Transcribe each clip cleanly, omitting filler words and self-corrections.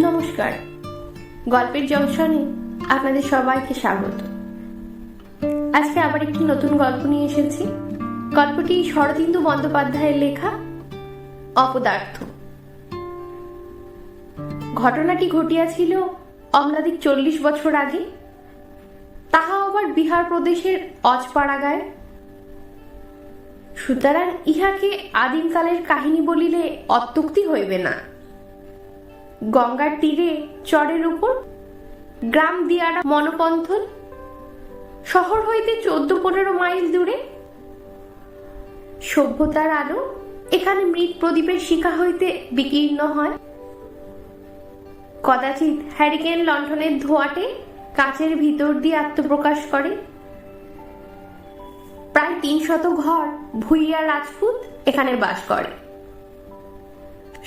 নমস্কার, গল্পের জংশনে আপনাদের সবাইকে স্বাগত। আজকে আবার একটি নতুন গল্প নিয়ে এসেছি। গল্পটি শরদিন্দু বন্দ্যোপাধ্যায়ের লেখা অপদার্থ। ঘটনাটি ঘটিয়াছিল অমলাদিক 40 বছর আগে, তাহা আবার বিহার প্রদেশের অজপাড়াগায়। সুতরাং ইহাকে আদিমকালের কাহিনী বলিলে অত্যুক্তি হইবে না। গঙ্গার তীরে চরের উপর গ্রাম দিয়ারা মনপন্থন, শহর হইতে 14-15 মাইল দূরে। সভ্যতার আলো এখানে মৃৎ প্রদীপের শিখা হইতে বিকীর্ণ হয়। কদাচিৎ হ্যারিকেন লণ্ঠনের ধোঁয়াটে কাচের ভিতর দিয়ে আত্মপ্রকাশ করে। প্রায় 300 ঘর ভুইয়া রাজপুত এখানে বাস করে।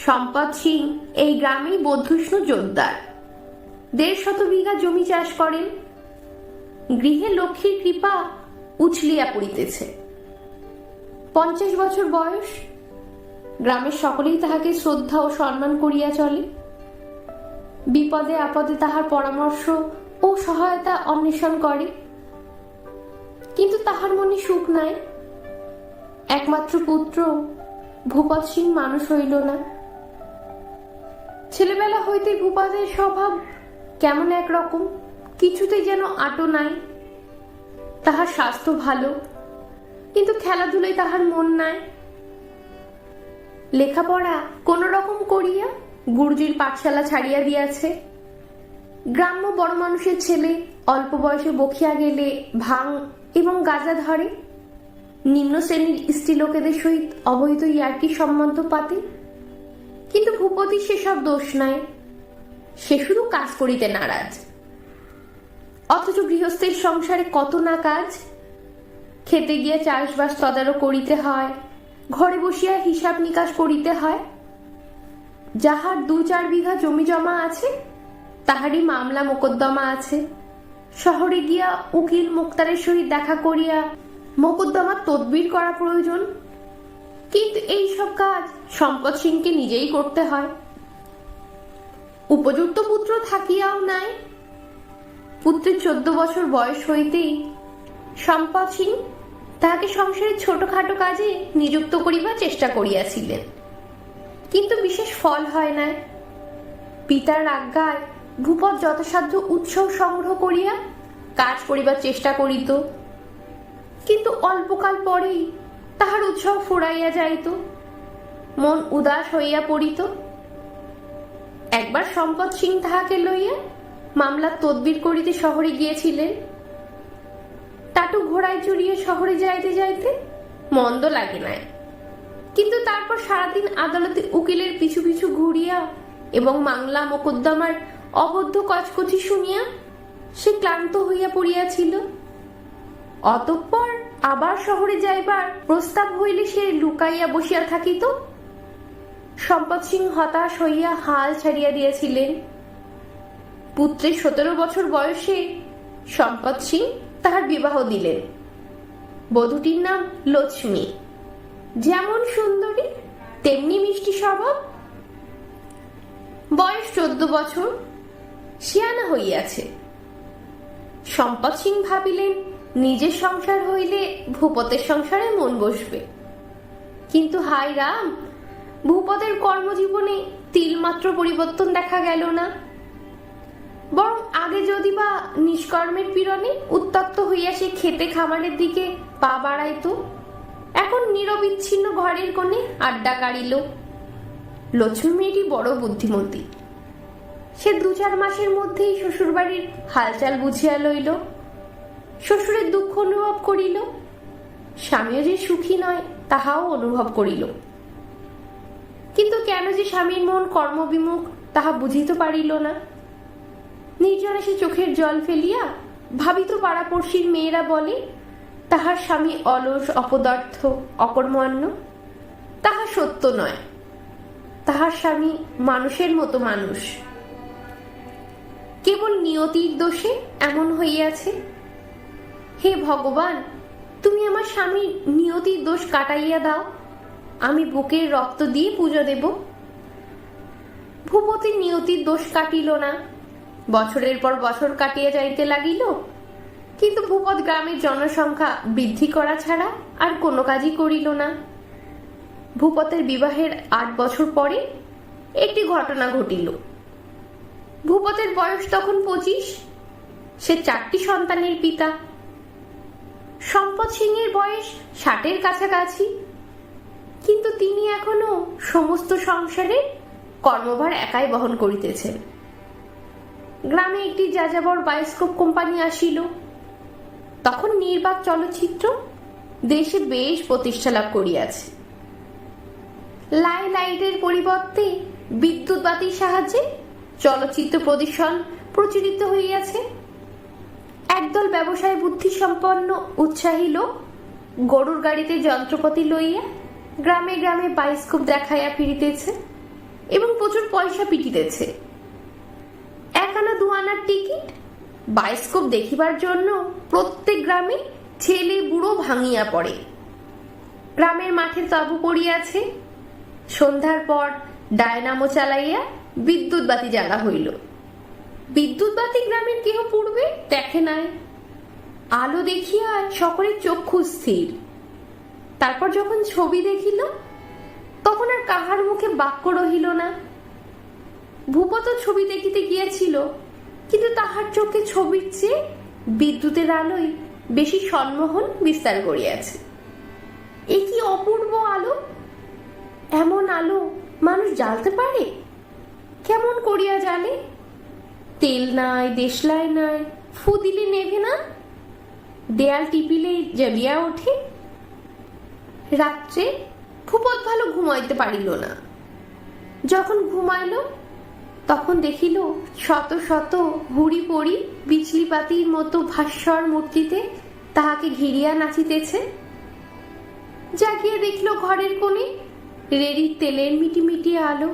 সম্পদ সিং এই গ্রামেই বধ্যুষ্ণু জোরদার। 150 বিঘা জমি চাষ করেন। গৃহে লক্ষ্মীর কৃপা উছলিয়া পড়িতেছে। 50 বছর বয়স। গ্রামের সকলেই তাহাকে শ্রদ্ধা ও সম্মান করিয়া চলে। বিপদে আপদে তাহার পরামর্শ ও সহায়তা অন্বেষণ করে। কিন্তু তাহার মনে সুখ নাই। একমাত্র পুত্র ভূপত সিং মানুষ হইল না। ছেলেবেলা হইতে ভূপতের স্বভাব কেমন একরকম, কিছুতেই যেন আটো নাই। তাহার স্বাস্থ্য ভালো, কিন্তু খেলাধুলায় তাহার মন নাই। লেখাপড়া কোন রকম করিয়া গুরুজির পাঠশালা ছাড়িয়া দিয়াছে। গ্রাম্য বড় মানুষের ছেলে অল্প বয়সে বকিয়া গেলে ভাং এবং গাঁজা ধরে। নিম্ন শ্রেণীর স্ত্রী লোকেদের সহিত অবৈধ ইয়ার্কি সম্বন্ধ পাতে। কিন্তু ভূপতি সেসব দোষ নাই, সে শুধু কাজ করিতে নারাজ। অথচ গৃহস্থের সংসারে কত না কাজ। খেতে গিয়া চাষবাস তদারক করিতে হয়, ঘরে বসিয়া হিসাব নিকাশ করিতে হয়। যাহার 2-4 বিঘা জমি জমা আছে তাহারই মামলা মোকদ্দমা আছে। শহরে গিয়া উকিল মুক্তারের সহিত দেখা করিয়া মোকদ্দমা তদবির করা প্রয়োজন। কিন্তু এই সব কাজ সম্পদ সিংকে নিজেই করতে হয়। উপযুক্ত পুত্র থাকিয়াও নাই। পুত্রের 14 বছর বয়স হইতেই সম্পদ সিং তাহাকে সংসারের ছোটখাটো কাজে নিযুক্ত করিবার চেষ্টা করিয়াছিলেন, কিন্তু বিশেষ ফল হয় নাই। পিতার আজ্ঞায় ভূপত যথাসাধ্য উৎসব সংগ্রহ করিয়া কাজ করিবার চেষ্টা করিত, কিন্তু অল্পকাল পরেই তাহার উৎসাহ ফুরাইয়া যাইত, মন উদাস হইয়া পড়িত। একবার সম্পদ সিং তাহাকে লইয়া মামলার তদবির করিতে শহরে গিয়েছিলেন। টাটু ঘোড়ায় চড়িয়ে শহরে যাইতে যাইতে মন্দ লাগে নাই, কিন্তু তারপর সারাদিন আদালতে উকিলের পিছু পিছু ঘুরিয়া এবং মামলা মোকদ্দমার অবদ্ধ কচকচি শুনিয়া সে ক্লান্ত হইয়া পড়িয়াছিল। অতঃপর আবার শহরে যাইবার প্রস্তাব হইলে সে লুকাইয়া বসিয়া থাকিত। সম্পদ সিং হতাশ হইয়া হাল ছাড়িয়া দিয়েছিলেন। পুত্রের 17 বছর বয়সে সম্পদ সিং তাহার বিবাহ দিলেন। বধূটির নাম লক্ষ্মী। যেমন সুন্দরী তেমনি মিষ্টি স্বভাব। বয়স 14 বছর, শিয়ানা হইয়াছে। সম্পদ সিং ভাবিলেন নিজের সংসার হইলে ভূপতের সংসারে মন বসবে। কিন্তু হায় রাম, ভূপতের কর্মজীবনে তিলমাত্র পরিবর্তন দেখা গেল না। বরং আগে যদি বা নিষ্কর্মের পীড়নে উত্তপ্ত হইয়া সে খেতে খামারের দিকে পা বাড়াইত, এখন নিরবিচ্ছিন্ন ঘরের কোণে আড্ডা কাড়িল। লক্ষ্মী মেয়েটি বড় বুদ্ধিমতী। সে 2-4 মাসের মধ্যেই শ্বশুরবাড়ির হালচাল বুঝিয়া লইল। শ্বশুরের দুঃখ অনুভব করিল, স্বামীও যে সুখী নয় তাহাও অনুভব করিল। কিন্তু কেন যে স্বামীর মন কর্মবিমুখ তাহা বুঝিতে পারিল না। নির্জনে সে চোখের জল ফেলিয়া ভাবিত পাড়াপড়শির মেয়েরা বলে তাহার স্বামী অলস, অপদার্থ, অকর্মণ্য। তাহা সত্য নয়। তাহার স্বামী মানুষের মতো মানুষ, কেবল নিয়তির দোষে এমন হইয়াছে। হে ভগবান, তুমি আমার স্বামীর নিয়তির দোষ কাটাইয়া দাও, আমি বুকের রক্ত দিয়ে পুজো দেব। ভূপতির নিয়তির দোষ কাটিল না। বছরের পর বছর কাটিয়া যাইতে লাগিল, কিন্তু ভূপত গ্রামের জনসংখ্যা বৃদ্ধি করা ছাড়া আর কোনো কাজই করিল না। ভূপতের বিবাহের 8 বছর পরে একটি ঘটনা ঘটিল। ভূপতের বয়স তখন 25। সে 4টি সন্তানের পিতা। সম্পদ সিংহের বয়স 60-এর কাছাকাছি, কিন্তু তিনি এখনো সমস্ত সংসারের কর্মভার একাই বহন করিতেছেন। গ্রামে একটি যাযাবর বায়োস্কোপ কোম্পানি আসিল। তখন নির্বাক চলচ্চিত্র দেশে বেশ প্রতিষ্ঠা লাভ করিয়াছে। লাইটের পরিবর্তে বিদ্যুৎ বাতির সাহায্যে চলচ্চিত্র প্রদর্শন প্রচলিত হইয়াছে। একদল ব্যবসায় বুদ্ধি সম্পন্ন উৎসাহী লোক গরুর গাড়িতে যন্ত্রপাতি লইয়া গ্রামে গ্রামে বায়োস্কোপ দেখাইয়া ফিরিতেছে এবং প্রচুর পয়সা পিটিতেছে। 1 আনা 2 আনার টিকিট বায়োস্কোপ দেখিবার জন্য প্রত্যেক গ্রামে ছেলে বুড়ো ভাঙিয়া পড়ে। গ্রামের মাঠে তাঁবু পড়িয়াছে। সন্ধ্যার পর ডায়নামো চালাইয়া বিদ্যুৎ বাতি জ্বালা হইল। বিদ্যুৎ বাতি গ্রামের কেহ পূর্বে দেখে নাই। আলো দেখিয়া সকলের চক্ষু স্থির। তারপর যখন ছবি দেখিল, তখন আর কাহার মুখে বাক্য রহিল না। ভূপত ছবি দেখিতে গিয়েছিল, কিন্তু তাহার চোখে ছবির চেয়ে বিদ্যুতের আলোয় বেশি সম্মোহন বিস্তার করিয়াছে। এ কি অপূর্ব আলো! এমন আলো মানুষ জ্বালতে পারে? কেমন করিয়া জ্বালে? তেল নাই, দেশলাই নাই, ফু দিলে নেভে না, দেয়াল টিপিলে জ্বলিয়া ওঠে। রাত্রে ভূপত ভালো ঘুমাইতে পারিল না। যখন ঘুমাইল, তখন দেখিল শত শত হুড়ি পড়ি বিচলি পাতির মতো ভাস্বর মূর্তিতে তাহাকে ঘিরিয়া নাচিতেছে। জাগিয়া দেখিল ঘরের কোণে রেড়ির তেলের মিটিমিটি আলো।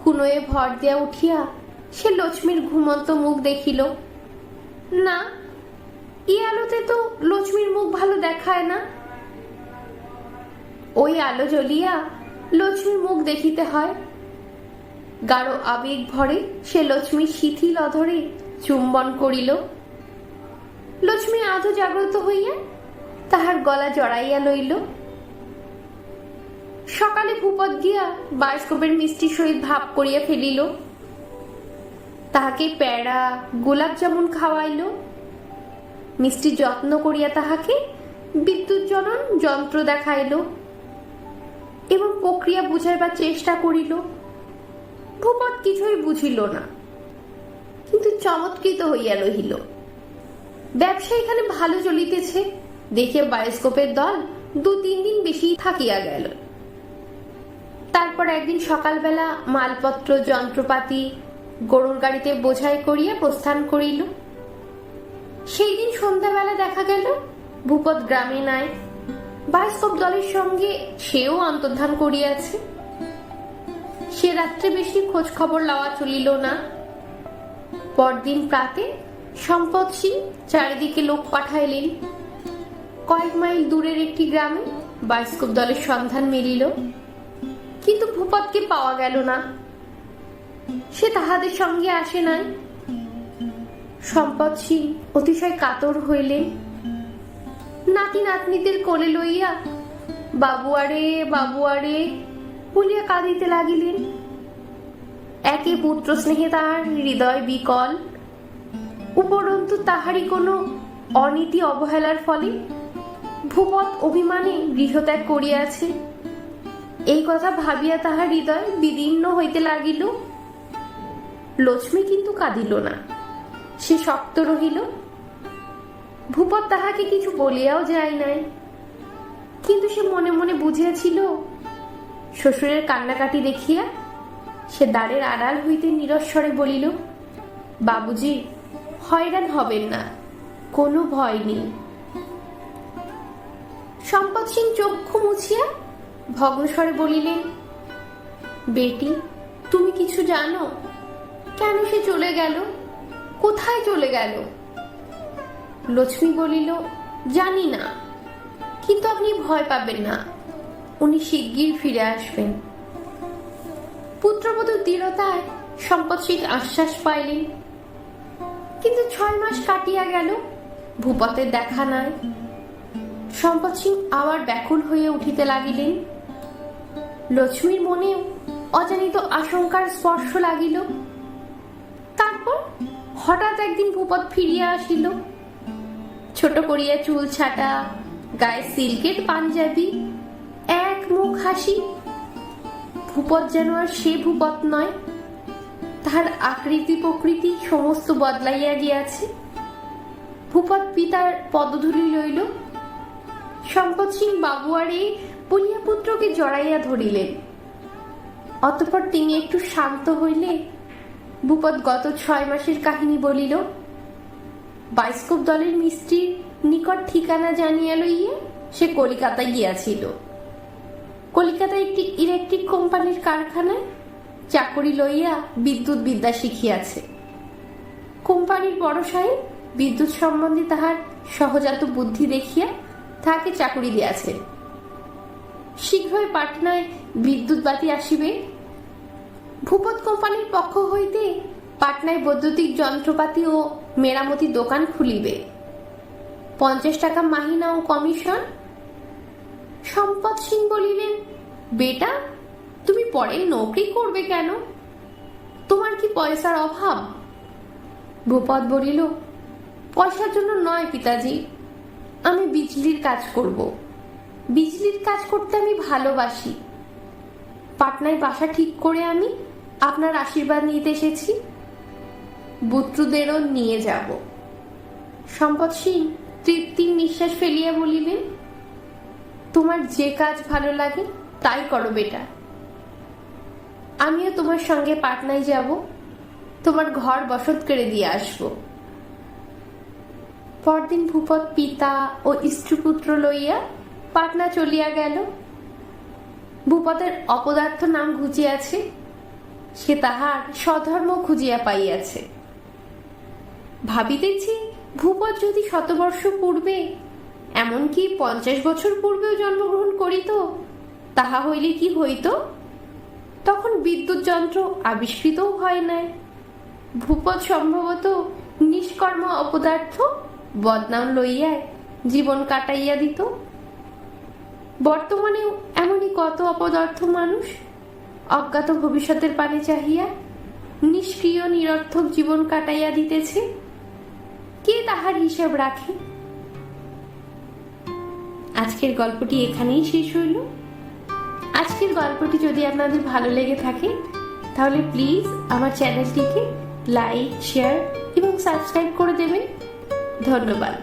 কুনোয়ে ভর দিয়া উঠিয়া সে লক্ষ্মীর ঘুমন্ত মুখ দেখিল। না, এই আলোতে তো লক্ষ্মীর মুখ ভালো দেখায় না। ওই আলো জ্বলিয়া লক্ষ্মীর মুখ দেখিতে হয়। গাঢ় আবেগ ভরে সে লক্ষ্মীর শিথিল অধরে চুম্বন করিল। লক্ষ্মী আধো জাগ্রত হইয়া তাহার গলা জড়াইয়া লইল। সকালে ভূপত গিয়া বায়োস্কোপের মিষ্টির সহিত ভাব করিয়া ফেলিল। তাহাকে প্যাড়া গোলাপ জামুন খাওয়াইল। মিষ্টি যত্ন করিয়া তাহাকে বিদ্যুৎ জ্বলন যন্ত্র দেখাইল এবং প্রক্রিয়া বুঝাইবার চেষ্টা করিল। ভূপত কিছুই বুঝিল না, কিন্তু চমৎকৃত হইয়া রহিল। ব্যবসা এখানে ভালো চলিতেছে দেখিয়া বায়োস্কোপের দল 2-3 দিন বেশি থাকিয়া গেল। তারপর একদিন সকালবেলা মালপত্র যন্ত্রপাতি গরুর গাড়িতে বোঝাই করিয়া প্রস্থান করিল। সেই দিন সন্ধ্যাবেলা দেখা গেল ভূপত গ্রামে নাই। বায়োস্কোপ দলের সঙ্গে সেও অন্তর্ধান করিয়াছে। সে রাত্রে বেশি খোঁজ খবর লওয়া চলিল না। পরদিন প্রাতে সম্পদ সিং চারিদিকে লোক পাঠাইলেন। কয়েক মাইল দূরের একটি গ্রামে বায়োস্কোপ দলের সন্ধান মিলিল, কিন্তু ভূপতকে পাওয়া গেল না। সে তাহাদের সঙ্গে আসে নাই। সম্পদ সিং অতিশয় কাতর হইলেন। নাতি নাতনিদের কোলে লইয়া বাবুয়ারে বাবুয়ারে বলিয়া কাঁদিতে লাগিলেন। একে পুত্র স্নেহে তাহার হৃদয় বিকল। উপরন্তু তাহারই কোনো অনীতি অবহেলার ফলে ভূপত অভিমানে গৃহত্যাগ করিয়াছে, এই কথা ভাবিয়া তাহার হৃদয় বিদীর্ণ হইতে লাগিল। লক্ষ্মী কিন্তু কাঁদিল না, সে শক্ত রহিল। ভূপত তাহাকে কিছু বলিয়াও যায় নাই, কিন্তু সে মনে মনে বুঝিয়াছিল। শ্বশুরের কান্নাকাটি দেখিয়া সে দ্বারের আড়াল হইতে নিরস্বরে বলিল, বাবুজি, হয়রান হবেন না, কোনো ভয় নেই। সম্পদ সিং চক্ষু মুছিয়া ভগ্নস্বরে বলিলেন, বেটি, তুমি কিছু জানো? কেন সে চলে গেল? কোথায় চলে গেল? লক্ষ্মী বলিল, জানি না, কিন্তু আপনি ভয় পাবেন না, উনি শিগগির ফিরে আসবেন। পুত্রবধূর দৃঢ়তায় সম্পদ সিং আশ্বাস পাইলেন। কিন্তু 6 মাস কাটিয়া গেল, ভূপতের দেখা নাই। সম্পদ সিং আবার ব্যাকুল হয়ে উঠিতে লাগিলেন। লক্ষ্মীর মনেও অজানিত আশঙ্কার স্পর্শ লাগিল। তারপর হঠাৎ একদিন ভূপত ফিরিয়া আসিল। ছোট করিয়া চুল ছাটা, গায়ে সিল্কের পাঞ্জাবি, এক মুখ হাসি। ভূপত যেন আর সে ভূপত নয়, তাহার আকৃতি প্রকৃতি সমস্ত বদলাইয়া গিয়াছে। ভূপত পিতার পদধূলি লইল। সম্পদ সিং বাবুয়ারে বলিয়া পুত্রকে জড়াইয়া ধরিলেন। অতঃপর তিনি একটু শান্ত হইলে ভূপত গত 6 মাসের কাহিনী বলিল। বাইস্কোপ দলের মিস্ত্রির নিকট ঠিকানা জানিয়া লইয়া সে কলিকাতায় গিয়াছিল। কলিকাতায় একটি ইলেকট্রিক কোম্পানির কারখানায় চাকরি লইয়া বিদ্যুৎ বিদ্যা শিখিয়াছে। কোম্পানির বড় সাহেব বিদ্যুৎ সম্বন্ধে তাহার সহজাত বুদ্ধি দেখিয়া তাহাকে চাকরি দিয়াছে। শীঘ্রই পাটনায় বিদ্যুৎ বাতি আসিবে। ভূপত কোম্পানির পক্ষ হইতে পাটনায় বৈদ্যুতিক যন্ত্রপাতি ও মেরামতি দোকান খুলিবে। 50 টাকা মাহিনা ও কমিশন। সম্পদ সিং বলিলেন, বেটা, তুমি পরে নৌকরি করবে কেন? তোমার কি পয়সার অভাব? ভূপত বলিল, পয়সার জন্য নয় পিতাজি, আমি বিজলির কাজ করব। বিজলির কাজ করতে আমি ভালোবাসি। পাটনায় বাসা ঠিক করে আমি আপনার আশীর্বাদ নিতে এসেছি। পুত্রদেরও নিয়ে যাব। সম্পদ সিং তৃপ্তির নিঃশ্বাস ফেলিয়া বলিলেন, তোমার যে কাজ ভালো লাগে তাই করো বেটা। আমিও তোমার সঙ্গে পাটনায় যাব, তোমার ঘর বসত করে দিয়ে আসব। পরদিন ভূপত পিতা ও স্ত্রীপুত্র লইয়া পাটনা চলিয়া গেল। ভূপতের অপদার্থ নাম ঘুচিয়াছে, সে তাহার স্বধর্ম খুঁজিয়া পাইয়াছে। ভাবিতেছি, ভূপত যদি 100 বর্ষ পূর্বে, এমনকি 50 বছর পূর্বেও জন্মগ্রহণ করিত, তাহা হইলে কি হইত? তখন বিদ্যুৎ যন্ত্র আবিষ্কৃতও হয় নাই। ভূপত সম্ভবত নিষ্কর্ম অপদার্থ বদনাম লইয়ায় জীবন কাটাইয়া দিত। বর্তমানেও এমনই কত অপদার্থ মানুষ অজ্ঞাত ভবিষ্যতের পানে চাহিয়া নিষ্ক্রিয় নিরর্থক জীবন কাটাইয়া দিতেছে। কে তাহার হিসাব রাখে? আজকের গল্পটি এখানেই শেষ হইল। আজকের গল্পটি যদি আপনাদের ভালো লেগে থাকে তাহলে প্লিজ আমার চ্যানেলটিকে লাইক, শেয়ার এবং সাবস্ক্রাইব করে দেবেন। ধন্যবাদ।